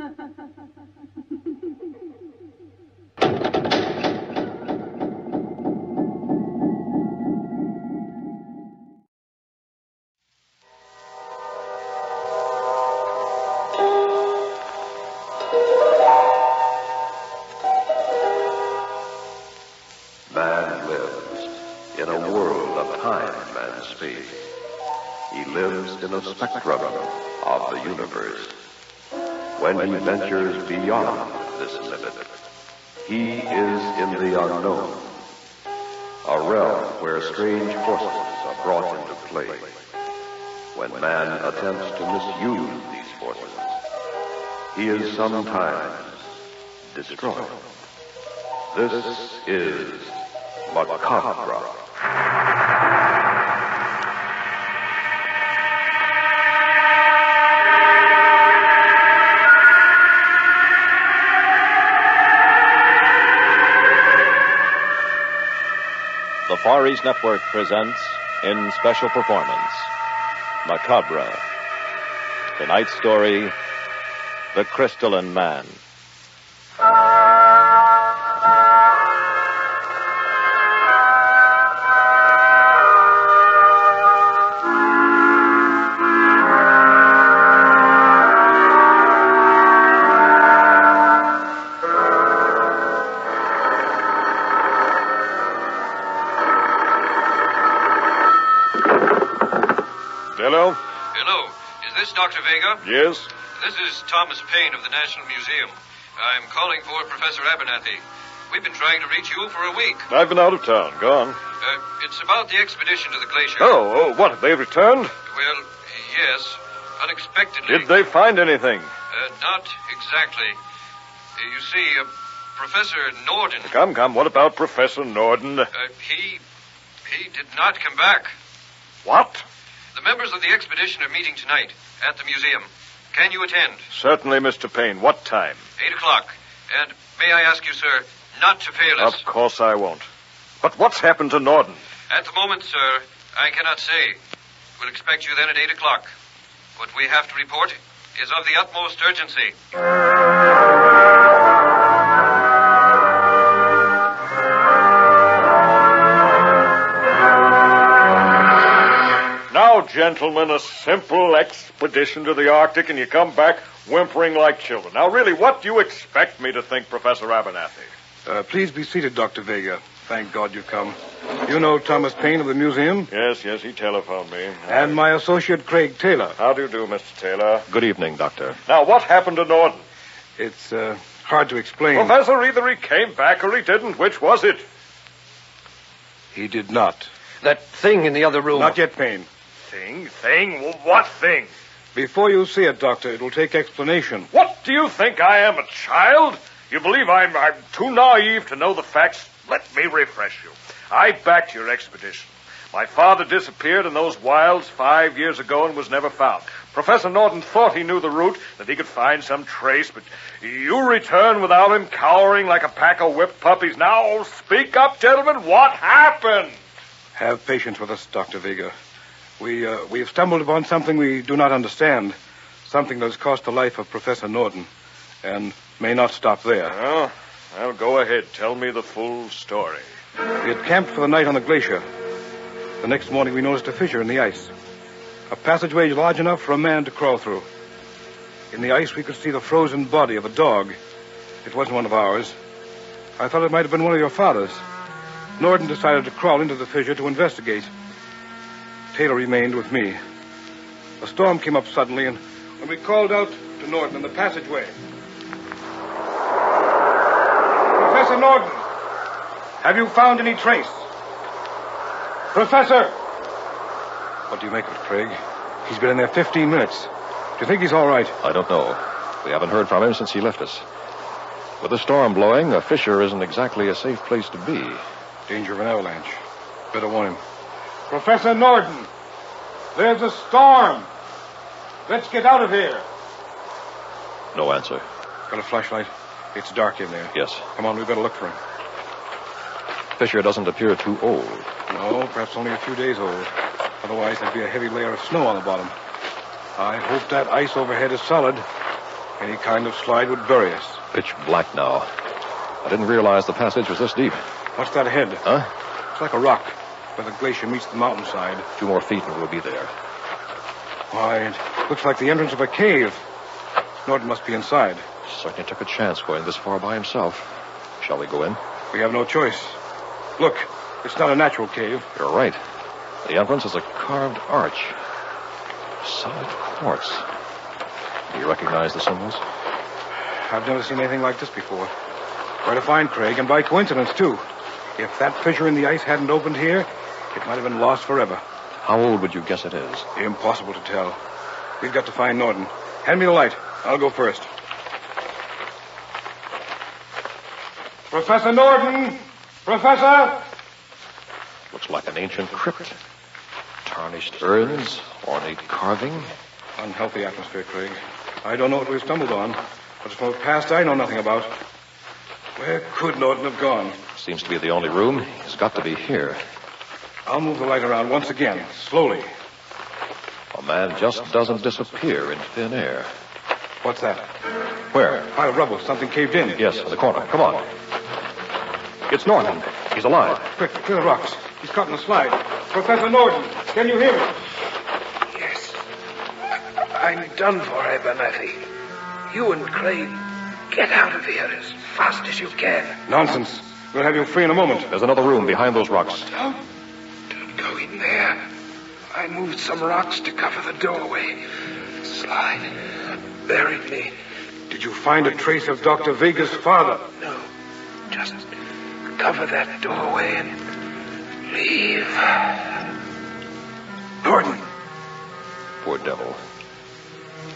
Man lives in a world of time and space. He lives in a spectrum of the universe. When he ventures beyond this limit, he is in the unknown, a realm where strange forces are brought into play. When man attempts to misuse these forces, he is sometimes destroyed. This is Macabre. The Far East Network presents, in special performance, Macabre. Tonight's story, The Crystalline Man. Hello? Hello. Is this Dr. Vega? Yes? This is Thomas Paine of the National Museum. I'm calling for Professor Abernathy. We've been trying to reach you for a week. I've been out of town. Go on. It's about the expedition to the glacier. Oh, what? Have they returned? Well, yes. Unexpectedly. Did they find anything? Not exactly. You see, Professor Norden... Come. What about Professor Norden? He did not come back. What? The members of the expedition are meeting tonight at the museum. Can you attend? Certainly, Mr. Paine. What time? 8 o'clock. And may I ask you, sir, not to fail us? Of course I won't. But what's happened to Norden? At the moment, sir, I cannot say. We'll expect you then at 8 o'clock. What we have to report is of the utmost urgency. Now, gentlemen, a simple expedition to the Arctic, and you come back whimpering like children. Now, really, what do you expect me to think, Professor Abernathy? Please be seated, Dr. Vega. Thank God you've come. You know Thomas Paine of the museum? Yes, he telephoned me. And my associate, Craig Taylor. How do you do, Mr. Taylor? Good evening, Doctor. Now, what happened to Norden? It's hard to explain. Professor, either he came back or he didn't. Which was it? He did not. That thing in the other room. Not yet, Paine. Thing? What thing? Before you see it, Doctor, it'll take explanation. What do you think I am, a child? You believe I'm too naive to know the facts? Let me refresh you. I backed your expedition. My father disappeared in those wilds 5 years ago and was never found. Professor Norden thought he knew the route, that he could find some trace, but you return without him, cowering like a pack of whipped puppies. Now, speak up, gentlemen. What happened? Have patience with us, Dr. Vega. We have stumbled upon something we do not understand. Something that has cost the life of Professor Norden. And may not stop there. Oh, well, go ahead. Tell me the full story. We had camped for the night on the glacier. The next morning we noticed a fissure in the ice. A passageway large enough for a man to crawl through. In the ice we could see the frozen body of a dog. It wasn't one of ours. I thought it might have been one of your father's. Norden decided to crawl into the fissure to investigate. Taylor remained with me. A storm came up suddenly, and when we called out to Norden in the passageway. Professor Norden, have you found any trace? Professor! What do you make of it, Craig? He's been in there 15 minutes. Do you think he's all right? I don't know. We haven't heard from him since he left us. With the storm blowing, a fissure isn't exactly a safe place to be. Danger of an avalanche. Better warn him. Professor Norden, there's a storm. Let's get out of here. No answer. Got a flashlight? It's dark in there. Yes. Come on, we better look for him. Fissure doesn't appear too old. No, perhaps only a few days old. Otherwise, there'd be a heavy layer of snow on the bottom. I hope that ice overhead is solid. Any kind of slide would bury us. Pitch black now. I didn't realize the passage was this deep. What's that ahead? Huh? It's like a rock where the glacier meets the mountainside. 2 more feet and we'll be there. Why, it looks like the entrance of a cave. Norton must be inside. Certainly took a chance going this far by himself. Shall we go in? We have no choice. Look, it's not a natural cave. You're right. The entrance is a carved arch. Solid quartz. Do you recognize the symbols? I've never seen anything like this before. Quite a find, Craig, and by coincidence, too. If that fissure in the ice hadn't opened here, it might have been lost forever. How old would you guess it is? Impossible to tell. We've got to find Norton. Hand me the light. I'll go first. Professor Norton! Professor! Looks like an ancient crypt. Tarnished urns, ornate carving. Unhealthy atmosphere, Craig. I don't know what we've stumbled on, but from a past I know nothing about. Where could Norton have gone? Seems to be the only room. He's got to be here. I'll move the light around once again, slowly. A man just doesn't disappear in thin air. What's that? Where? Pile of rubble. Something caved in. Yes, in the corner. Come on. It's Norton. He's alive. Quick, clear the rocks. He's caught in the slide. Professor Norton, can you hear me? Yes. I'm done for, Abernathy. You and Craig, get out of here as fast as you can. Nonsense. We'll have you free in a moment. There's another room behind those rocks. Don't go in there. I moved some rocks to cover the doorway. Slide buried me. Did you find a trace of Dr. Vega's father? No. Just cover that doorway and leave. Norton. Poor devil.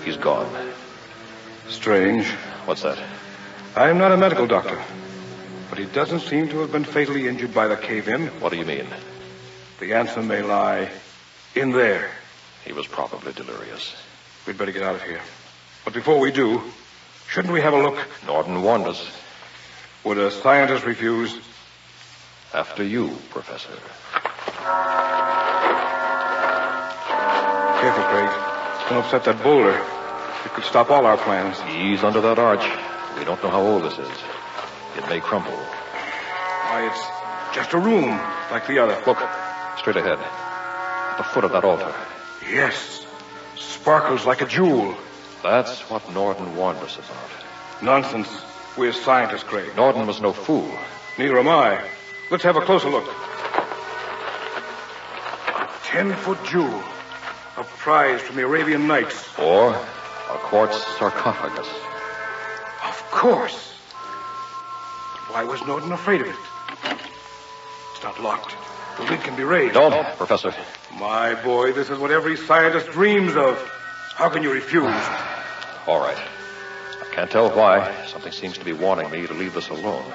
He's gone. Strange. What's that? I'm not a medical doctor, but he doesn't seem to have been fatally injured by the cave-in. What do you mean? The answer may lie in there. He was probably delirious. We'd better get out of here. But before we do, shouldn't we have a look? Norton warned us. Would a scientist refuse? After you, Professor. Careful, Craig. Don't upset that boulder. It could stop all our plans. Ease under that arch. We don't know how old this is. It may crumble. Why, it's just a room like the other. Look, straight ahead. At the foot of that altar. Yes. Sparkles like a jewel. That's what Norton warned us about. Nonsense. We're scientists, Craig. Norton was no fool. Neither am I. Let's have a closer look. 10-foot jewel. A prize from the Arabian Nights. Or a quartz sarcophagus. Of course. But why was Norton afraid of it? It's not locked. The lid can be raised. Don't, Professor. My boy, this is what every scientist dreams of. How can you refuse? All right. I can't tell why. Something seems to be warning me to leave this alone.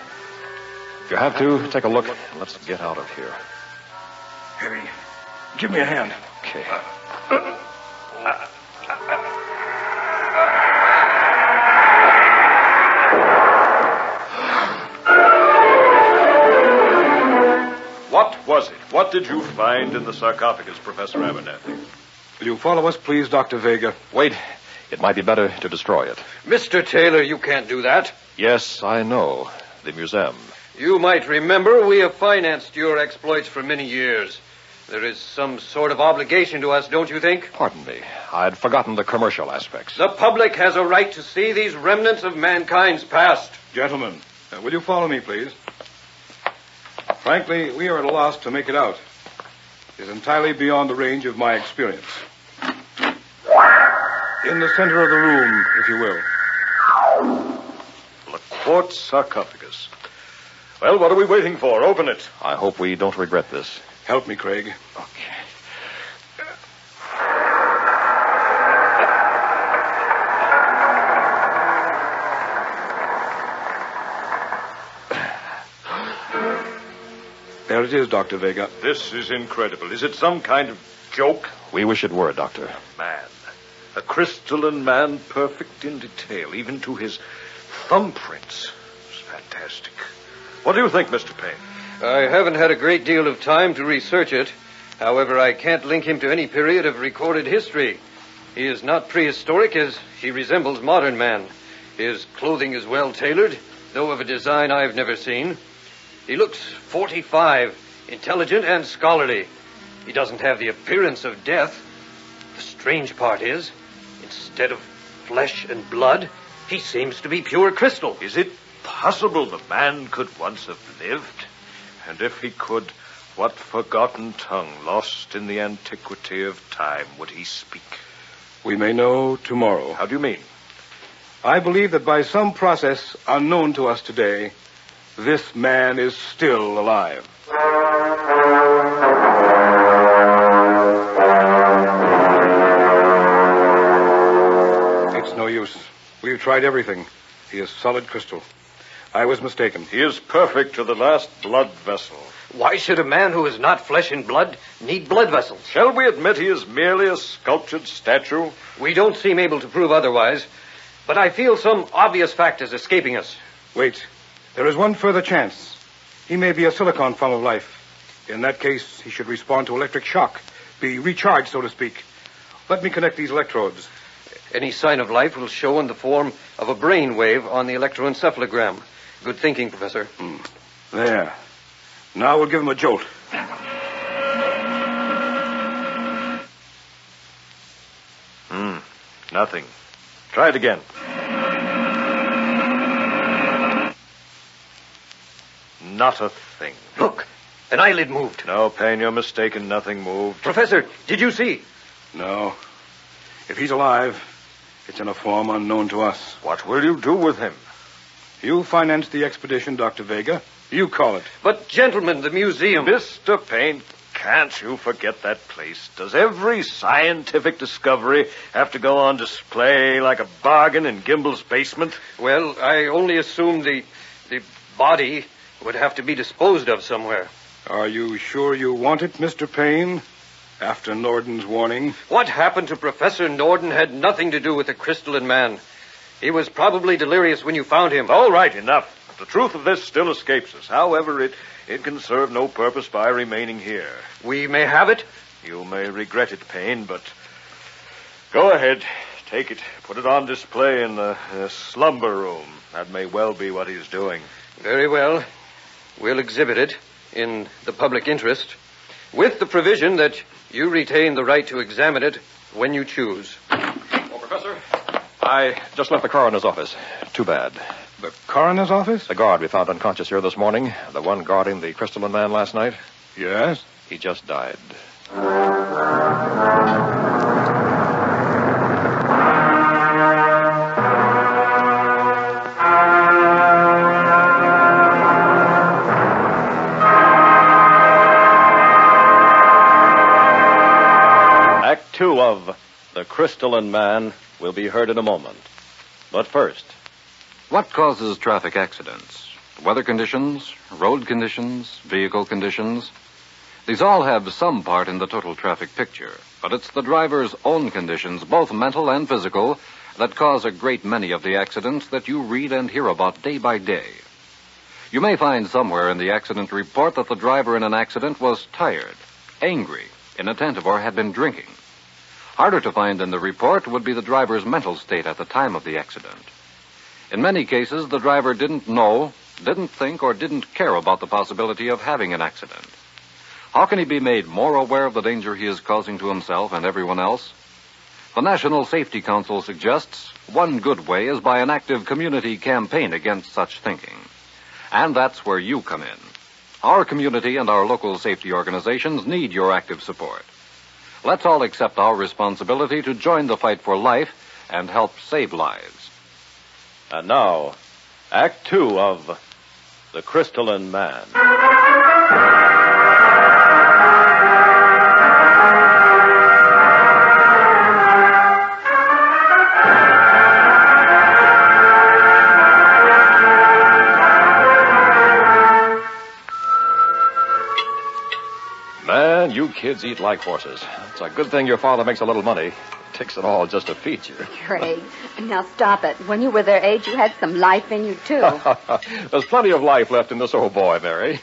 If you have to, take a look, and let's get out of here. Harry, give me a hand. Okay. What was it? What did you find in the sarcophagus, Professor Abernathy? Will you follow us, please, Dr. Vega? Wait. It might be better to destroy it. Mr. Taylor, you can't do that. Yes, I know. The museum. You might remember we have financed your exploits for many years. There is some sort of obligation to us, don't you think? Pardon me. I'd forgotten the commercial aspects. The public has a right to see these remnants of mankind's past. Gentlemen, will you follow me, please? Frankly, we are at a loss to make it out. It is entirely beyond the range of my experience. In the center of the room, if you will. The quartz sarcophagus. Well, what are we waiting for? Open it. I hope we don't regret this. Help me, Craig. Okay. There it is, Dr. Vega. This is incredible. Is it some kind of joke? We wish it were, Doctor. Man. A crystalline man, perfect in detail, even to his thumbprints. It's fantastic. What do you think, Mr. Payne? I haven't had a great deal of time to research it. However, I can't link him to any period of recorded history. He is not prehistoric as he resembles modern man. His clothing is well tailored, though of a design I've never seen. He looks 45, intelligent and scholarly. He doesn't have the appearance of death. The strange part is, instead of flesh and blood, he seems to be pure crystal. Is it possible the man could once have lived? And if he could, what forgotten tongue, lost in the antiquity of time, would he speak? We may know tomorrow. How do you mean? I believe that by some process unknown to us today, this man is still alive. It's no use. We've tried everything. He is solid crystal. I was mistaken. He is perfect to the last blood vessel. Why should a man who is not flesh and blood need blood vessels? Shall we admit he is merely a sculptured statue? We don't seem able to prove otherwise, but I feel some obvious fact is escaping us. Wait. There is one further chance. He may be a silicon form of life. In that case, he should respond to electric shock, be recharged, so to speak. Let me connect these electrodes. Any sign of life will show in the form of a brain wave on the electroencephalogram. Good thinking, Professor. There. Now we'll give him a jolt. Nothing. Try it again. Not a thing. Look, an eyelid moved. No, Payne, you're mistaken. Nothing moved. Professor, did you see? No. If he's alive, it's in a form unknown to us. What will you do with him? You financed the expedition, Dr. Vega. You call it. But, gentlemen, the museum... Mr. Payne, can't you forget that place? Does every scientific discovery have to go on display like a bargain in Gimbel's basement? Well, I only assumed the body would have to be disposed of somewhere. Are you sure you want it, Mr. Payne? After Norden's warning? What happened to Professor Norden had nothing to do with the Crystalline Man. He was probably delirious when you found him. All right, enough. The truth of this still escapes us. However, it can serve no purpose by remaining here. We may have it? You may regret it, Payne, but go ahead. Take it. Put it on display in the slumber room. That may well be what he's doing. Very well. We'll exhibit it in the public interest, with the provision that you retain the right to examine it when you choose. Oh, Professor, I just left the coroner's office. Too bad. The coroner's office? The guard we found unconscious here this morning, the one guarding the Crystalline Man last night, Yes? he just died. Act 2 of The Crystalline Man will be heard in a moment. But first, what causes traffic accidents? Weather conditions, road conditions, vehicle conditions. These all have some part in the total traffic picture, but it's the driver's own conditions, both mental and physical, that cause a great many of the accidents that you read and hear about day by day. You may find somewhere in the accident report that the driver in an accident was tired, angry, inattentive, or had been drinking. Harder to find in the report would be the driver's mental state at the time of the accident. In many cases, the driver didn't know, didn't think, or didn't care about the possibility of having an accident. How can he be made more aware of the danger he is causing to himself and everyone else? The National Safety Council suggests one good way is by an active community campaign against such thinking. And that's where you come in. Our community and our local safety organizations need your active support. Let's all accept our responsibility to join the fight for life and help save lives. and now, Act 2 of The Crystalline Man. Man, you kids eat like horses. It's a good thing your father makes a little money. It takes it all just to feed you. Craig, now stop it. When you were their age, you had some life in you, too. There's plenty of life left in this old boy, Mary.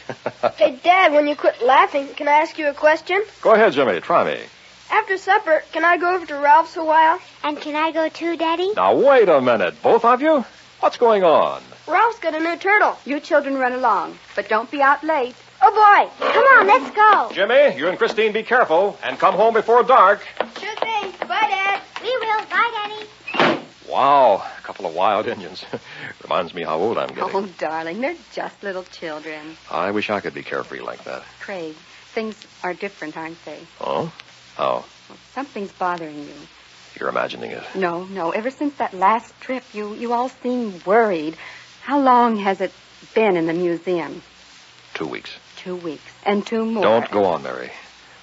Hey, Dad, when you quit laughing, can I ask you a question? Go ahead, Jimmy. Try me. After supper, can I go over to Ralph's a while? And can I go too, Daddy? Now, wait a minute. Both of you? What's going on? Ralph's got a new turtle. You children run along, but don't be out late. Oh, boy. Come on, let's go. Jimmy, you and Christine be careful and come home before dark. Sure thing. Bye, Dad. We will. Bye, Daddy. Wow, a couple of wild Indians. Reminds me how old I'm getting. Oh, darling, they're just little children. I wish I could be carefree like that. Craig, things are different, aren't they? Oh? How? Well, something's bothering you. You're imagining it. No. Ever since that last trip, you all seem worried. How long has it been in the museum? 2 weeks. 2 weeks. And 2 more. Don't go on, Mary.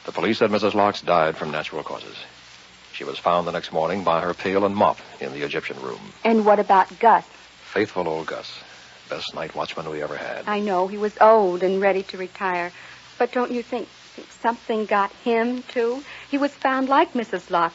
The police said Mrs. Locks died from natural causes. She was found the next morning by her pail and mop in the Egyptian room. And what about Gus? Faithful old Gus. Best night watchman we ever had. I know, he was old and ready to retire. But don't you think something got him, too? He was found like Mrs. Locke,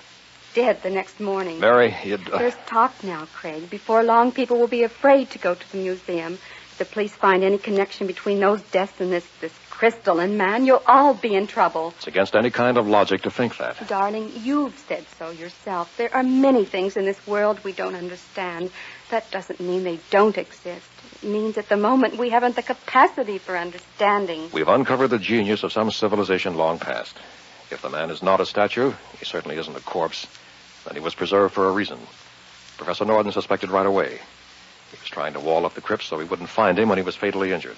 dead the next morning. Mary, There's talk now, Craig. Before long, people will be afraid to go to the museum. If the police find any connection between those deaths and this Crystalline Man, you'll all be in trouble. It's against any kind of logic to think that. Darling, you've said so yourself. There are many things in this world we don't understand. That doesn't mean they don't exist. It means at the moment we haven't the capacity for understanding. We've uncovered the genius of some civilization long past. If the man is not a statue, he certainly isn't a corpse. Then he was preserved for a reason. Professor Norton suspected right away. He was trying to wall up the crypt so we wouldn't find him when he was fatally injured.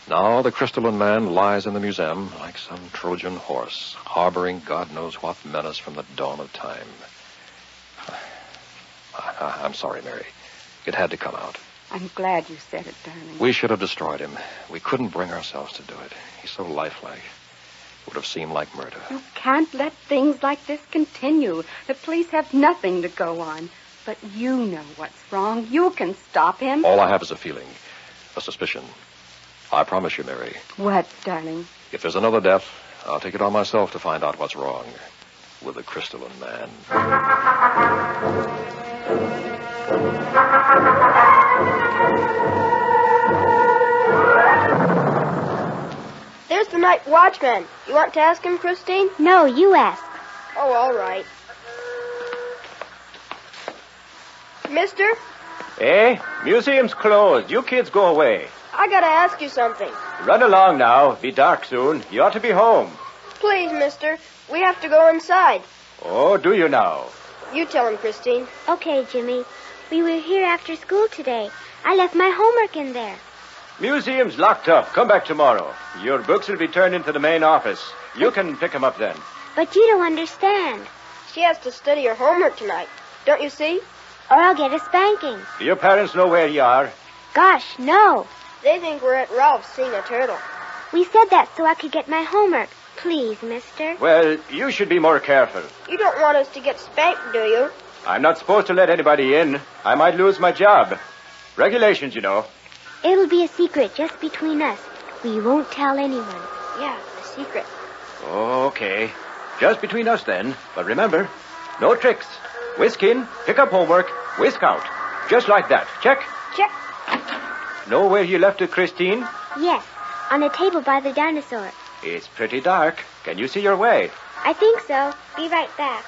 Now the Crystalline Man lies in the museum like some Trojan horse, harboring God knows what menace from the dawn of time. I'm sorry, Mary. It had to come out. I'm glad you said it, darling. We should have destroyed him. We couldn't bring ourselves to do it. He's so lifelike. It would have seemed like murder. You can't let things like this continue. The police have nothing to go on. But you know what's wrong. You can stop him. All I have is a feeling, a suspicion. I promise you, Mary. What, darling? If there's another death, I'll take it on myself to find out what's wrong with the Crystalline Man. There's the night watchman. You want to ask him, Christine? No, you ask. Oh, all right. Mister, Museum's closed. You kids go away. I gotta ask you something. Run along now. Be dark soon. You ought to be home. Please, mister. We have to go inside. Oh, do you now? You tell him, Christine. Okay, Jimmy. We were here after school today. I left my homework in there. Museum's locked up. Come back tomorrow. Your books will be turned into the main office. You can pick them up then. But you don't understand. She has to study her homework tonight. Don't you see? Or I'll get a spanking. Do your parents know where you are? Gosh, no. They think we're at Ralph's seeing a turtle. We said that so I could get my homework. Please, mister. Well, you should be more careful. You don't want us to get spanked, do you? I'm not supposed to let anybody in. I might lose my job. Regulations, you know. It'll be a secret just between us. We won't tell anyone. Yeah, a secret. Okay. Just between us then. But remember, no tricks. Whisk in, pick up homework, whisk out. Just like that. Check? Check. Know where you left it, Christine? Yes, on a table by the dinosaur. It's pretty dark. Can you see your way? I think so. Be right back.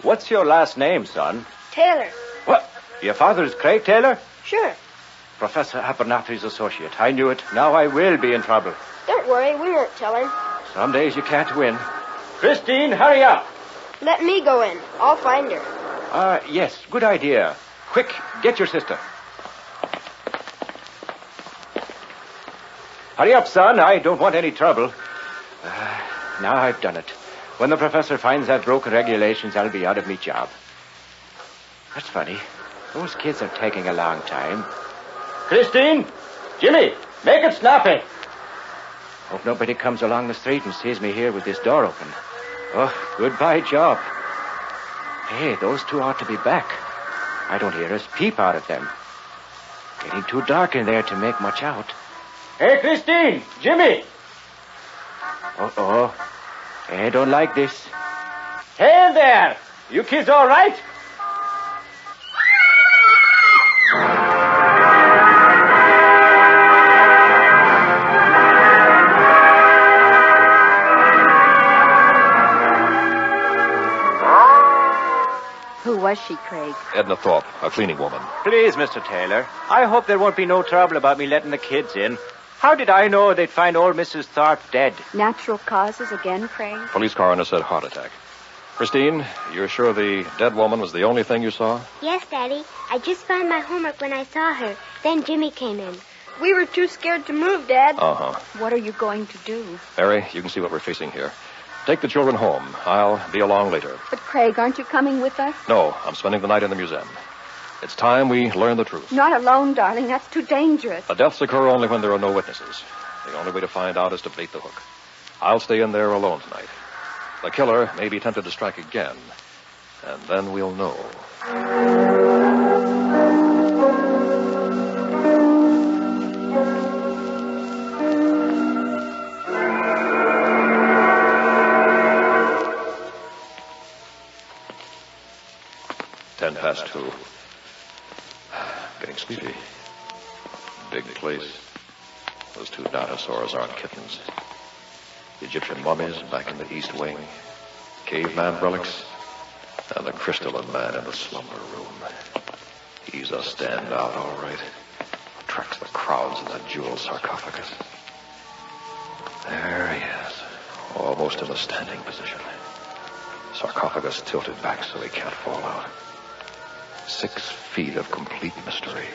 What's your last name, son? Taylor. What? Your father's Craig Taylor? Sure. Professor Abernathy's associate. I knew it. Now I will be in trouble. Don't worry, we won't tell him. Some days you can't win. Christine, hurry up. Let me go in. I'll find her. Yes, good idea. Quick, get your sister. Hurry up, son. I don't want any trouble. Now I've done it. When the professor finds I've broken regulations, I'll be out of me job. That's funny. Those kids are taking a long time. Christine! Jimmy! Make it snappy! Hope nobody comes along the street and sees me here with this door open. Oh, goodbye job. Hey, those two ought to be back. I don't hear us peep out of them. Getting too dark in there to make much out. Hey, Christine! Jimmy! Uh-oh. I don't like this. Hey there! You kids all right? was she, Craig? Edna Thorpe, a cleaning woman. Please, Mr. Taylor, I hope there won't be no trouble about me letting the kids in. How did I know they'd find old Mrs. Thorpe dead? Natural causes again, Craig? Police coroner said heart attack. Christine, you're sure the dead woman was the only thing you saw? Yes, Daddy. I just found my homework when I saw her. Then Jimmy came in. We were too scared to move, Dad. Uh-huh. What are you going to do? Mary, you can see what we're facing here. Take the children home. I'll be along later. But, Craig, aren't you coming with us? No, I'm spending the night in the museum. It's time we learn the truth. Not alone, darling. That's too dangerous. The deaths occur only when there are no witnesses. The only way to find out is to bait the hook. I'll stay in there alone tonight. The killer may be tempted to strike again, and then we'll know. Past 2. Getting sleepy. Big place. Those 2 dinosaurs aren't kittens. Egyptian mummies back in the East Wing. Caveman relics. And the Crystalline Man in the slumber room. He's a standout, all right. Attracts the crowds in that jeweled sarcophagus. There he is. Almost in a standing position. Sarcophagus tilted back so he can't fall out. 6 feet of complete mystery.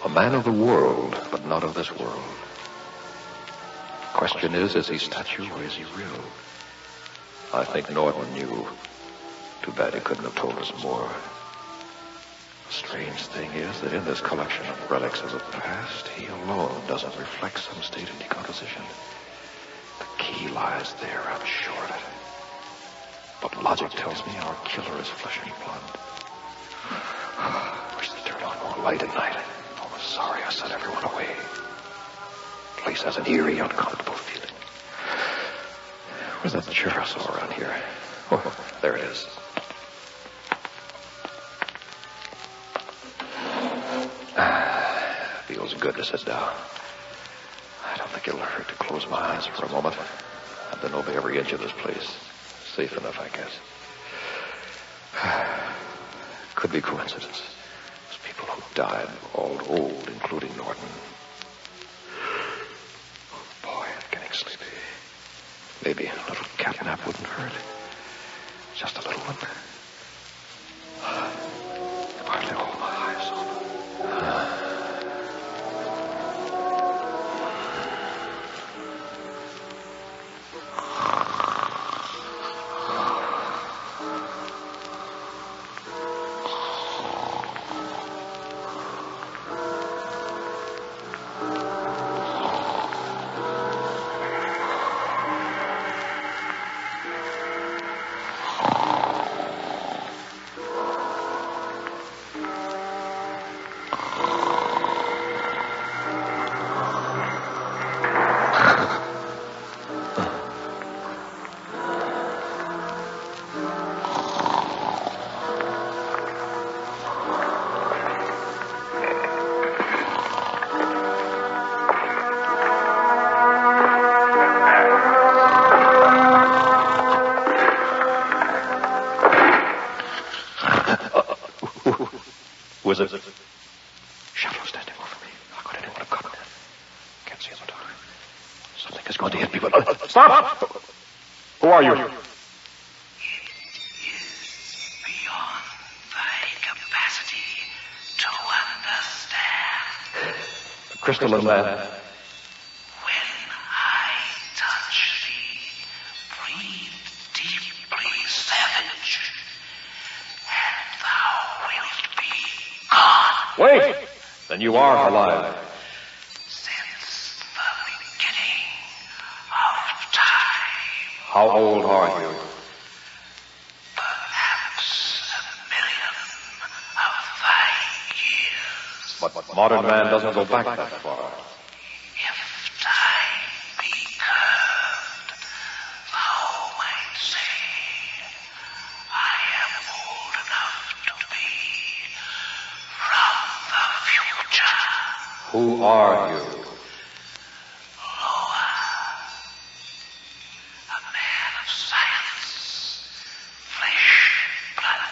A man of the world, but not of this world. Question is he statue or is he real? I think Norton knew. Too bad he couldn't have told us more. The strange thing is that in this collection of relics of the past, he alone doesn't reflect some state of decomposition. The key lies there, I'm sure of it. But logic tells me our killer is flesh and blood. Wish they'd turn on more light at night. I'm sorry I sent everyone away. The place has an eerie, uncomfortable feeling. Where's that chair I saw around here? Oh, there it is. Feels good to sit down. I don't think it'll hurt to close my eyes for a moment. I've been over every inch of this place. Safe enough, I guess. Could be coincidence. Those people who died were all old, including Norton. Oh, boy, I'm getting sleepy. Maybe a little cat nap wouldn't hurt. Just a little one. Hardly hold my eyes open. Who is it? Shadow standing over me. How could anyone have gotten there? Can't see in the dark. Something is going to hit me, but... Stop! Who are you? Beyond thy capacity to understand. The Crystalline Man. Wait! Then you are alive. Since the beginning of time. How old are you? Perhaps 1,000,000 of thy years. But modern man doesn't go back that far. If time be curved, thou might say, I am old enough to be from the future. Who are you? Loa, a man of science, flesh, blood,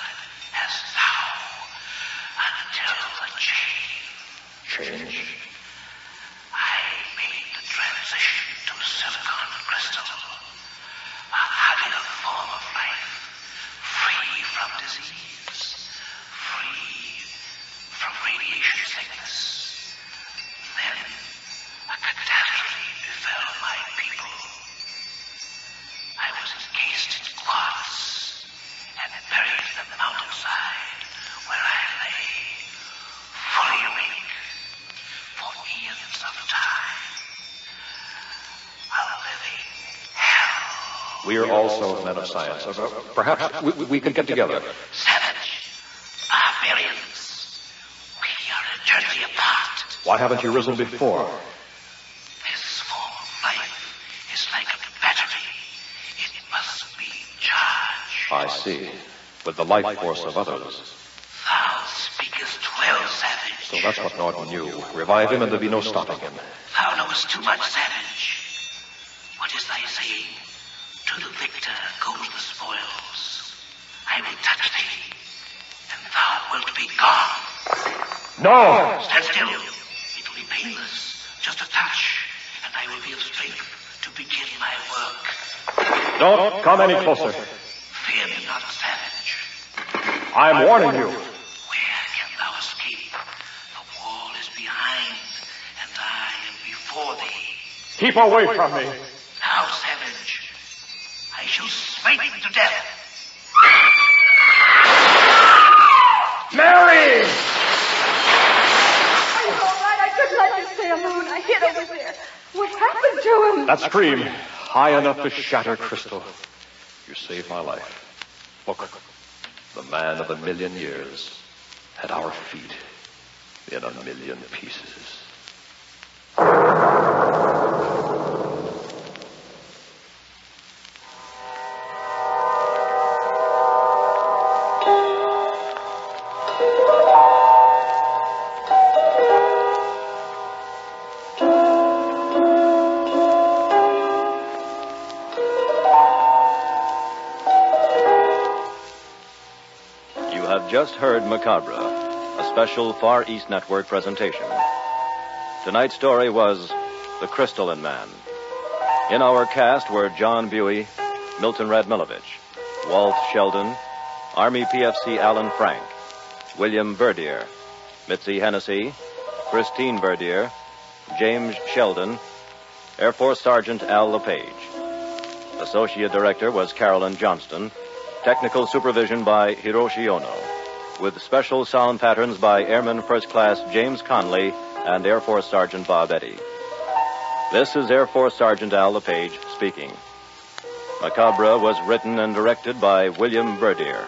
We are also men of science. Perhaps we could get together. Savage. Barbarians. We are eternity apart. Why haven't you risen before? This form of life is like a battery. It must be charged. I see. With the life force of others. Thou speakest well, Savage. So that's what Norton knew. Revive him and there'll be no stopping him. Thou knowest too much, Savage. What is thy saying? To the victor goes the spoils. I will touch thee, and thou wilt be gone. No! Stand still. It will be painless. Just a touch, and I will be of strength to begin my work. Don't come any closer. Fear me not, Savage. I am warning you. Where can thou escape? The wall is behind, and I am before thee. Keep away from me. Now, Savage, I shall smite thee to death. Mary! Are you all right? I couldn't let you stay alone. I hid over there. What happened to him? That scream, high enough to shatter crystal. You saved my life. Look, the man of 1,000,000 years at our feet in 1,000,000 pieces. Just heard Macabre, a special Far East Network presentation. Tonight's story was The Crystalline Man. In our cast were John Buey, Milton Radmilovich, Walt Sheldon, Army PFC Alan Frank, William Verdier, Mitzi Hennessy, Christine Verdier, James Sheldon, Air Force Sergeant Al LePage. Associate Director was Carolyn Johnston. Technical supervision by Hiroshi Ono, with special sound patterns by Airman First Class James Conley and Air Force Sergeant Bob Eddy. This is Air Force Sergeant Al LePage speaking. Macabre was written and directed by William Verdier.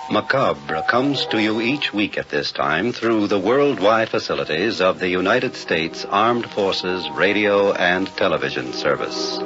Macabre comes to you each week at this time through the worldwide facilities of the United States Armed Forces Radio and Television Service.